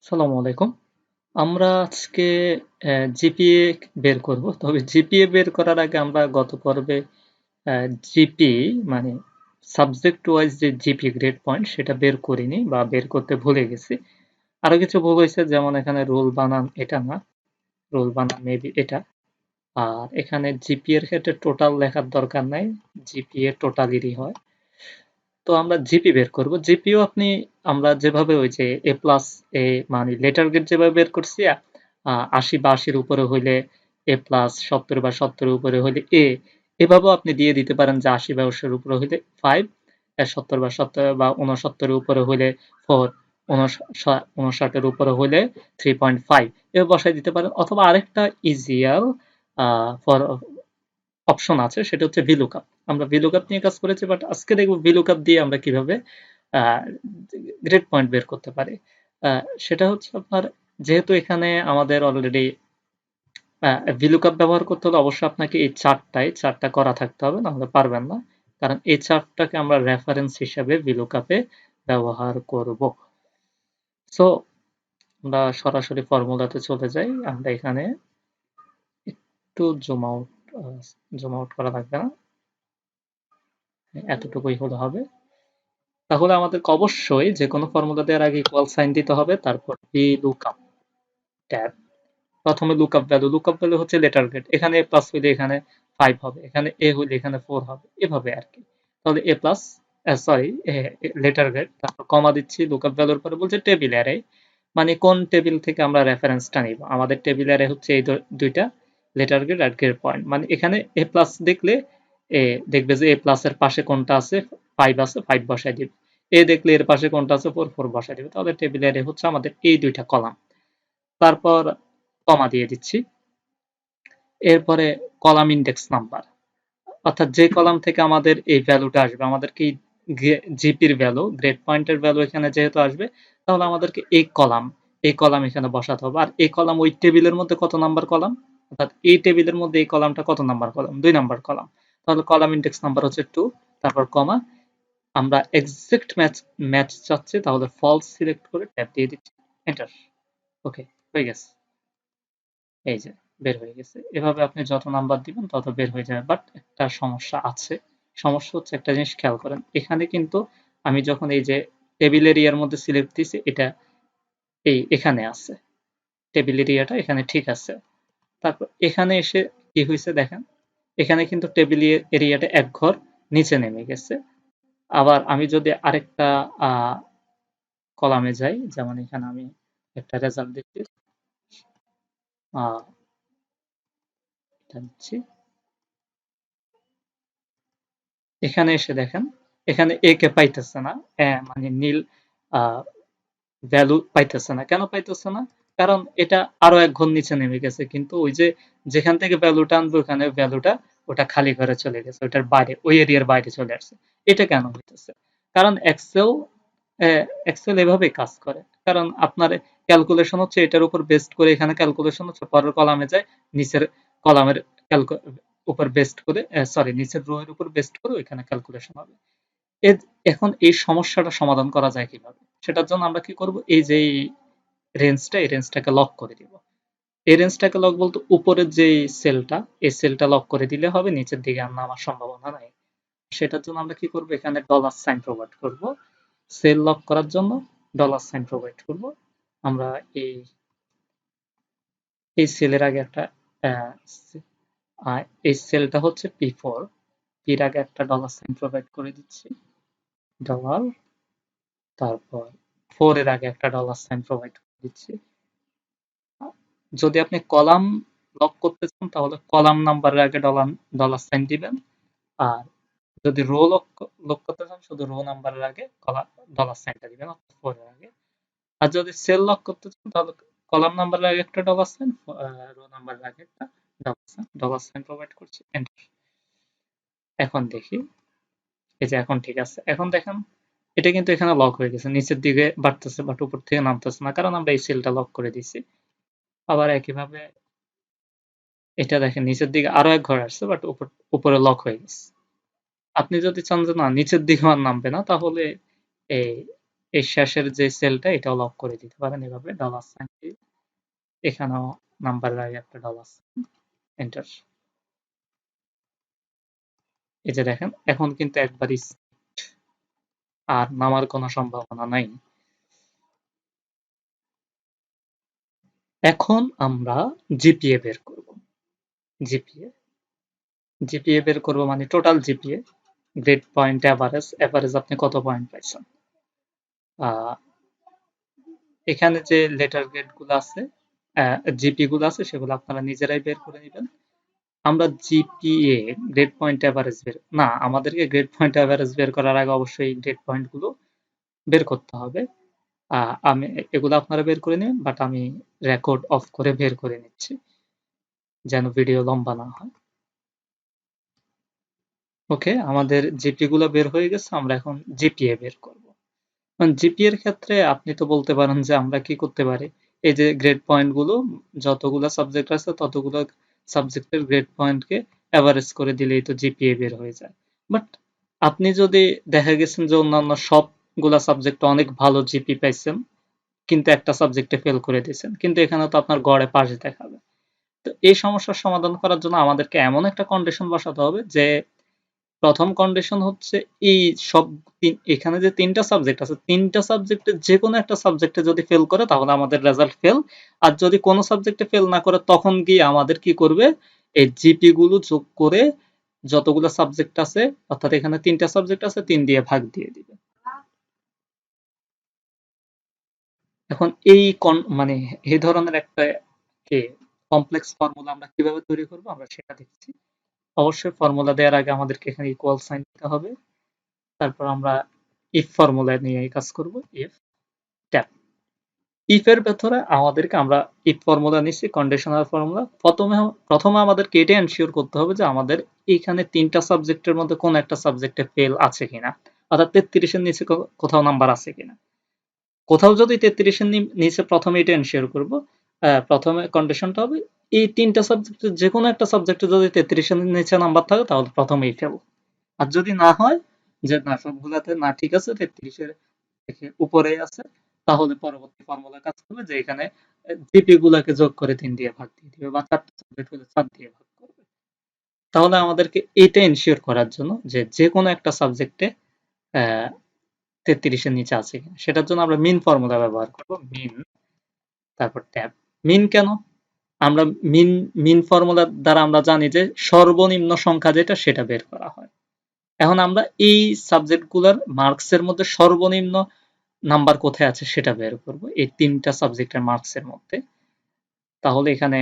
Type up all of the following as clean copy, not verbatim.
আসসালামু আলাইকুম। আমরা আজকে জিপিএ বের করব। তবে জিপিএ বের করার আগে আমরা গত পর্বে অ্যা জিপি মানে সাবজেক্ট ওয়াইজ যে জিপি গ্রেড পয়েন্ট সেটা বের করিনি বা বের করতে ভুলে গেছি। আরো কিছু ভুল হইছে যেমন এখানে রোল বানান এটা না, রোল বানান মেবি এটা। আর এখানে জিপিএ এর ক্ষেত্রে টোটাল লেখার দরকার নাই। জিপিএ টোটালেরই হয়। তো আমরা জিপি বের করব। জিপিও আমরা যেভাবে ওই যে এ প্লাস এ মানে লেটার গ্রেড যেভাবে বের করছি ৮০ বা ৮০ এর উপরে হইলে এ প্লাস ৭০ বা ৭০ এর উপরে হইলে এ এভাবেও আপনি দিয়ে দিতে পারেন যে ৮০ বা ৮০ এর উপরে হইলে ৫ ৭০ বা ৭০ বা ৬৯ এর উপরে হইলে ৪ ৫৯ এর উপরে হইলে ৩.৫ এভাবে বসায় দিতে পারেন অথবা আরেকটা ইজিয়ার ফর অপশন আছে সেটা হচ্ছে VLOOKUP। আমরা VLOOKUP নিয়ে কাজ করেছি বাট আজকে দেখব VLOOKUP দিয়ে আমরা কিভাবে গ্রেড পয়েন্ট বের করতে পারি। সেটা হচ্ছে আপনার যেহেতু এখানে আমাদের অলরেডি VLOOKUP ব্যবহার করতে হলে অবশ্যই আপনাকে এই চার্টটা করা থাকতে হবে নাহলে পারবেন না। কারণ এই চার্টটাকে আমরা রেফারেন্স হিসাবে VLOOKUP এ ব্যবহার করব। সো আমরা সরাসরি ফর্মুলাতে চলে যাই। আমরা এখানে একটু জুম আউট করা লাগবে না। এতটুকুই হলে হবে। তাহলে আমাদেরকে অবশ্যই যেকোনো ফর্মুলা দেওয়ার আগে ইকুয়াল সাইন দিতে হবে তারপর VLOOKUP ট্যাব। প্রথমে লুকআপ ভ্যালু হচ্ছে লেটার গ্রেড। এখানে এ প্লাস হইলে এখানে 5 হবে, এখানে এ হইলে এখানে 4 হবে, এভাবে আর কি। তাহলে এ প্লাস সরি লেটার গ্রেড, তারপর কমা দিচ্ছি লুকআপ ভ্যালুর পরে বলছে টেবিল অ্যারে, মানে কোন টেবিল থেকে আমরা রেফারেন্সটা নিব। আমাদের টেবিল অ্যারে হচ্ছে এই দুইটা লেটার গ্রেড আর গ্রেড পয়েন্ট, মানে এখানে এ প্লাস দেখলে এ দেখবে যে এ প্লাস এর পাশে কোনটা আছে 5 আছে 5 বসায় দিবে, এ দেখলে এর পাশে কোনটা আছে 4 4 বসায় দিবে। তাহলে টেবিল অ্যারে হচ্ছে আমাদের এই দুইটা কলাম, তারপর কমা দিয়ে দিচ্ছি। এরপরে কলাম ইন্ডেক্স নাম্বার, অর্থাৎ যে কলাম থেকে আমাদের এই ভ্যালুটা আসবে, আমাদেরকে জিপির ভ্যালু গ্রেড পয়েন্টের ভ্যালু এখানে যেহেতু আসবে তাহলে আমাদেরকে এই কলাম এখানে বসাতে হবে। আর এই কলাম ওই টেবিলের মধ্যে কত নাম্বার কলাম, অর্থাৎ এই টেবিলের মধ্যে এই কলামটা কত নাম্বার কলাম, 2 নাম্বার কলাম। তাহলে কলাম ইন্ডেক্স নাম্বার হচ্ছে 2, তারপর কমা। আমরা এক্সাক্ট ম্যাচ চাচ্ছি তাহলে ফলস সিলেক্ট করে ট্যাব দিয়ে দিচ্ছি, এন্টার। ওকে, হয়ে গেছে। এই যে বের হয়ে গেছে। এভাবে আপনি যত নাম্বার দিবেন তত বের হয়ে যাবে। বাট একটা সমস্যা আছে। সমস্যা হচ্ছে একটা জিনিস খেয়াল করেন। এখানে কিন্তু আমি যখন এই যে টেবিল এরিয়ার মধ্যে সিলেক্ট দিছি এটা এখানে আছে। টেবিল এরিয়াটা এখানে ঠিক আছে। তারপর এখানে এসে কি হইছে দেখেন। এখানে কিন্তু টেবিল এরিয়াটা এক ঘর নিচে নেমে গেছে। আবার আমি যদি আরেকটা আ কলামে যাই, যেমন এখানে আমি একটা রেজাল্ট দিচ্ছি। আ এটা দিচ্ছি। এখানে এসে দেখেন, এখানে এ কে পাইতেছে না, মানে নীল ভ্যালু পাইতেছে না। কেন পাইতেছে না? কারণ এটা আরো এক ঘর নিচে নেমে গেছে, কিন্তু ওই যে যেখান থেকে ভ্যালুটা আনবে ওখানে ভ্যালুটা ওটা খালি ঘরে চলে গেছে, ওটার বাইরে ওই এরিয়ার বাইরে চলে আসছে। এটা কেন হইতেছে? কারণ এক্সেল এভাবেই কাজ করে। কারণ আপনার ক্যালকুলেশন হচ্ছে এটার উপর বেসড করে, এখানে ক্যালকুলেশন হচ্ছে পরের কলামে যায়, নিচের কলামের উপর বেসড করে, সরি নিচের রো এর উপর বেসড করে ওইখানে ক্যালকুলেশন হবে। এখন এই সমস্যাটা সমাধান করা যায় কিভাবে? সেটার জন্য আমরা কি করব? এই যে এই রেঞ্জটাকে লক করে দিব। এই রেঞ্জটাকে লক বলতে উপরের যে সেলটা, এই সেলটা লক করে দিলে হবে, নিচের দিকে আর নামার সম্ভাবনা নাই। সেটার জন্য আমরা কি করব? এখানে ডলার সাইন প্রোভাইড করব। সেল লক করার জন্য ডলার সাইন প্রোভাইড করব। আমরা এই এই সেলের আগে একটা এই সেলটা হচ্ছে P4, এর আগে একটা ডলার সাইন প্রোভাইড করে দিচ্ছি, ডলার, তারপর 4 এর আগে একটা ডলার সাইন প্রোভাইড করে দিচ্ছি। যদি আপনি কলাম লক করতে চান তাহলে কলাম নাম্বারের আগে ডলার সাইন দিবেন। আর যদি রো লক করতে চান শুধু রো নাম্বারের আগে ডলার সাইনটা দিবেন, অর্থাৎ 4 এর আগে। আর যদি সেল লক করতে চান তাহলে কলাম নাম্বারের আগে একটা ডলার সাইন, রো নাম্বারের আগে একটা ডলার সাইন প্রোভাইড করছি, এন্টার। এখন দেখি, এই যে এখন ঠিক আছে। এখন দেখেন এটা কিন্তু এখানে লক হয়ে গেছে, নিচের দিকে বাড়তেছে বাট উপর থেকে নামতেছে না, কারণ আমরা এই সেলটা লক করে দিছি। আবার একইভাবে এটা দেখেন নিচের দিকে আরো এক ঘর আসছে বাট উপরে লক হয়ে গেছে। আপনি যদি চান যে না নিচের দিকে আর নামবে না তাহলে এই এই শেষের যে সেলটা এটাও লক করে দিতে পারেন এভাবে $সাইন দিয়ে। এখানেও নাম্বারের আগে একটা $সাইন, এন্টার। এই যে দেখেন এখন কিন্তু একবারই আর নামার কোনো সম্ভাবনা নাই। এখন আমরা জিপিএ বের করব। জিপিএ জিপিএ বের করব মানে total GPA, grade point, average. Average আপনি কত পয়েন্ট পাইছেন। এখানে যে লেটার গ্রেড গুলো আছে, জিপি গুলো আছে, সেগুলো আপনারা নিজেরাই বের করে নেবেন। আমরা জিপিএ, গ্রেড পয়েন্ট এভারেজ বের না, আমাদেরকে গ্রেড পয়েন্ট এভারেজ বের করার আগে অবশ্যই গ্রেড পয়েন্ট গুলো বের করতে হবে। আমি এগুলো আপনারা বের করে নেবেন, বাট আমি রেকর্ড অফ করে বের করে নিচ্ছি যেন ভিডিও লম্বা না হয়। ওকে, আমাদের জিপি গুলো বের হয়ে গেছে, আমরা এখন জিপিএ বের করব। জিপি এর ক্ষেত্রে আপনি তো বলতে পারেন যে আমরা কি করতে পারি, এই যে গ্রেড পয়েন্ট গুলো, যতগুলো সাবজেক্ট আছে ততগুলো সাবজেক্টের গ্রেড পয়েন্টকে এভারেজ করে দিলেই তো জিপিএ বের হয়ে যায়। বাট আপনি যদি দেখা গেছেন যে অন্যান্য সবগুলা সাবজেক্টে অনেক ভালো জিপি পাইছেন, কিন্তু একটা সাবজেক্টে ফেল করে দিয়েছেন, কিন্তু এখানে তো আপনার গড়ে পাশ দেখাবে। তো এই সমস্যার সমাধান করার জন্য আমাদেরকে এমন একটা কন্ডিশন বসাতে হবে যে, প্রথম কন্ডিশন হচ্ছে এই সব এখানে যে তিনটা সাবজেক্ট আছে, তিনটা সাবজেক্টের যে কোনো একটা সাবজেক্টে যদি ফেল করে তাহলে আমাদের রেজাল্ট ফেল। আর যদি কোনো সাবজেক্টে ফেল না করে তখন গিয়ে আমাদের কি করবে, এই জিপি গুলো যোগ করে যতগুলো সাবজেক্ট আছে, অর্থাৎ এখানে তিনটা সাবজেক্ট আছে, 3 দিয়ে ভাগ দিয়ে দিবে। এখন এই মানে এই ধরনের একটা কমপ্লেক্স ফর্মুলা আমরা কিভাবে তৈরি করব আমরা সেটা দেখছি। অবশ্যই ফর্মুলা দেওয়ার আগে আমাদেরকে এখানে ইকুয়াল সাইন দিতে হবে। তারপর আমরা ইফ ফর্মুলা নিয়ে কাজ করব। ইফ ট্যাব, ইফ এর ভেতরে আমাদেরকে আমরা ইফ ফর্মুলা নিচ্ছি, কন্ডিশনাল ফর্মুলা। প্রথমে আমাদেরকে এটা এনশিওর করতে হবে যে আমাদের এখানে তিনটা সাবজেক্টের মধ্যে কোন একটা সাবজেক্টে ফেল আছে কিনা, অর্থাৎ 33 এর নিচে কোথাও নাম্বার আছে কিনা। কোথাও যদি 33 এর নিচে, প্রথমে এটা এনশিওর করব। প্রথমে কন্ডিশনটা হবে এই তিনটা সাবজেক্টের যে কোনো একটা সাবজেক্টে যদি 33 এর নিচে নাম্বার থাকে তাহলে প্রথমেই ফেল। আর যদি না হয় যে না, সবগুলাতে না ঠিক আছে, 33 এর থেকে উপরে আছে, তাহলে পরবর্তী ফর্মুলা কাজ করবে যে এখানে জিপি গুলাকে যোগ করে 3 দিয়ে ভাগ দিয়ে দিবে, বা 4টা সাবজেক্ট হলে 4 দিয়ে ভাগ করবে। তাহলে আমাদেরকে এটা এনশিওর করার জন্য যে যে কোনো একটা সাবজেক্টে 33 এর নিচে আছে কিনা, সেটার জন্য আমরা মিন ফর্মুলা ব্যবহার করব। মিন, তারপর ট্যাব। মিন কেন? আমরা মিন মিন ফর্মুলার দ্বারা আমরা জানি যে সর্বনিম্ন সংখ্যা যেটা সেটা বের করা হয়। এখন আমরা এই সাবজেক্টগুলোর মার্কসের মধ্যে সর্বনিম্ন নাম্বার কোথায় আছে সেটা বের করব, এই তিনটা সাবজেক্টের মার্কসের মধ্যে। তাহলে এখানে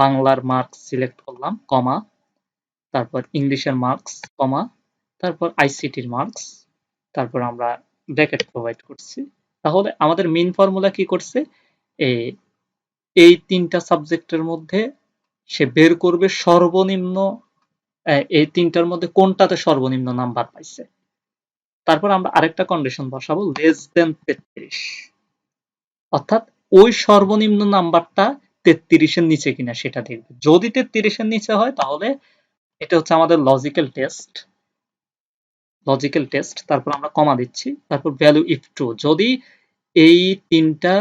বাংলার মার্কস সিলেক্ট করলাম, কমা, তারপর ইংলিশের মার্কস, কমা, তারপর আইসিটির মার্কস, তারপর আমরা ব্র্যাকেট প্রোভাইড করছি। তাহলে আমাদের মেইন ফর্মুলা কি করছে, এই তিনটা সাবজেক্টের মধ্যে সে বের করবে সর্বনিম্ন, এই তিনটার মধ্যে কোনটাতে সর্বনিম্ন নাম্বার পাইছে। তারপর আমরা আরেকটা কন্ডিশন বসাবো, লেস দেন 33, অর্থাৎ ওই সর্বনিম্ন নাম্বারটা 33 এর নিচে কিনা সেটা দেখবে। যদি 33 এর নিচে হয় তাহলে এটা হচ্ছে আমাদের লজিক্যাল টেস্ট। তারপর আমরা কমা দিচ্ছি, তারপর ভ্যালু ইফ ট্রু, যদি এই তিনটা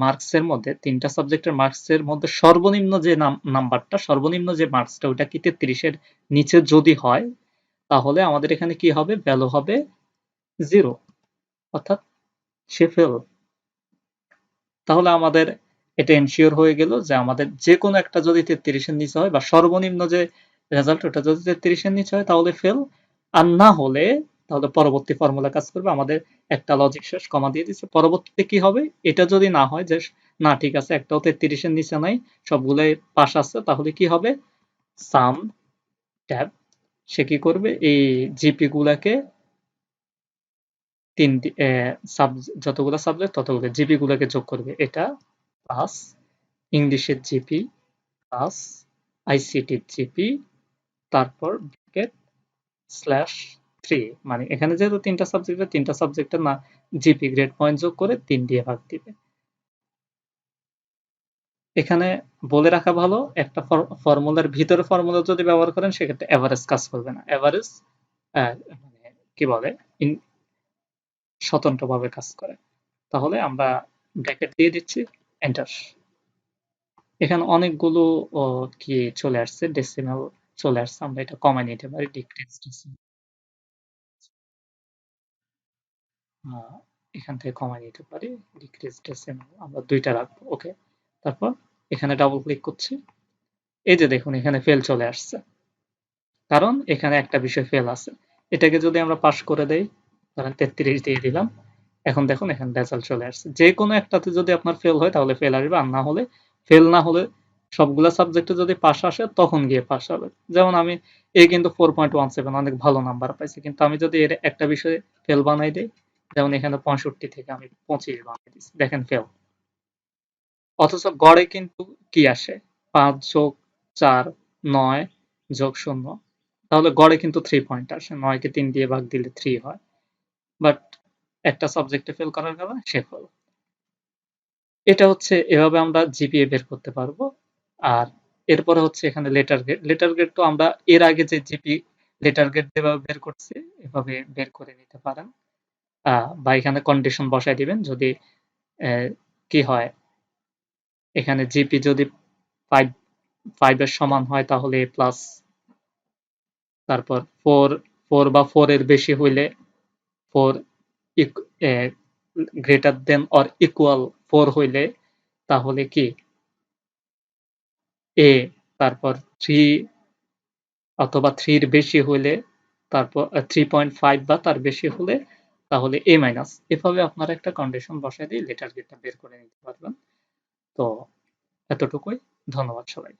মার্কসের মধ্যে, তিনটা সাবজেক্টের মার্কসের মধ্যে সর্বনিম্ন যে নাম্বারটা, সর্বনিম্ন যে মার্কসটা, ওটা কি 33 এর নিচে যদি হয়, তাহলে আমাদের এখানে কি হবে, ভ্যালু হবে 0, অর্থাৎ সে ফেল। তাহলে আমাদের এটা এনশিওর হয়ে গেল যে আমাদের যে কোনো একটা যদি 33 এর নিচে হয়, বা সর্বনিম্ন যে রেজাল্ট ওটা যদি 33 এর নিচে হয় তাহলে ফেল। আর না হলে তাহলে পরবর্তী ফর্মুলা কাজ করবে। আমাদের একটা লজিক শেষ, কমা দিয়ে দিচ্ছে, পরবর্তীতে কি হবে, এটা যদি না হয় যে না ঠিক আছে একটাও 33 এর নিচে নাই, সবগুলাই পাশ আছে, তাহলে কি হবে, সাম ট্যাব, সে কি করবে, এই জিপি গুলাকে যতগুলো সাবজেক্ট ততগুলো জিপি গুলাকে যোগ করবে, এটা প্লাস ইংলিশের জিপি প্লাস আইসিটির জিপি, তারপর ব্র্যাকেট স্ল্যাশ 3, মানে এখানে যেহেতু তিনটা সাবজেক্টের না জিপি গ্রেড পয়েন্ট যোগ করে 3 দিয়ে ভাগ দিবে। এখানে বলে রাখা ভালো, একটা ফর্মুলার ভিতরে ফর্মুলা যদি ব্যবহার করেন সেক্ষেত্রে এভারেজ কাজ করবে না। এভারেজ মানে কি বলে, স্বতন্ত্রভাবে কাজ করে। তাহলে আমরা ব্র্যাকেট দিয়ে দিচ্ছি, এন্টার। এখানে অনেকগুলো কি চলে আসছে, ডেসিমাল চলে আসছে, আমরা এটা কমায় নিতে পারি, ডিক্রিজ ডেসিমাল। এখান থেকে কমায় নিতে পারি, ডিক্রিজ ডেসিমাল আমরা 2টা রাখবো, ওকে। তারপর এখানে ডাবল ক্লিক করছি, এই যে দেখুন এখানে ফেল চলে আসছে, কারণ এখানে একটা বিষয় ফেল আছে। এটাকে যদি আমরা পাস করে দেই, ধরেন 33 দিয়ে দিলাম, এখন দেখুন এখানে রেজাল্ট চলে আসছে। যে কোনো একটাতে যদি আপনার ফেল হয় তাহলে ফেল আসবে, আর না হলে ফেল না হলে সবগুলা সাবজেক্টে যদি পাস আসে তখন গিয়ে পাস হবে। যেমন আমি কিন্তু 4.17 অনেক ভালো নাম্বার পাইছি, কিন্তু আমি যদি এর একটা বিষয়ে ফেল বানাই দেই, যেমন এখানে 65 থেকে আমি 25 বানাই দিচ্ছি, দেখেন ফেল। অথচ গড়ে কিন্তু কি আসে, 5 যোগ 4 9 যোগ 0, তাহলে গড়ে কিন্তু 3 পয়েন্ট আসে, 9 কে 3 দিয়ে ভাগ দিলে 3 হয়। বাট একটা সাবজেক্টে ফেল করার কারণে সে ফেল। এটা হচ্ছে এভাবে আমরা জিপিএ বের করতে পারবো। আর এরপরে হচ্ছে এখানে লেটার গ্রেড। লেটার গ্রেড তো আমরা এর আগে যে লেটার গ্রেড যেভাবে বের করছি এভাবে বের করে নিতে পারেন। বা এখানে কন্ডিশন বসায় দিবেন, যদি কি হয়, এখানে জিপি যদি 5 5 এর সমান হয় তাহলে এ প্লাস, তারপর 4 বা 4 এর বেশি হইলে 4 গ্রেটার দেন অর ইকুয়াল 4 হইলে তাহলে কি এ, তারপর 3 অথবা 3 এর বেশি হইলে, তারপর 3.5 বা তার বেশি হলে তাহলে এ মাইনাস। এভাবে আপনারা একটা কন্ডিশন বসায় দিয়ে লেটার গেটটা বের করে নিতে পারবেন। তো এতটুকুই। ধন্যবাদ সবাই।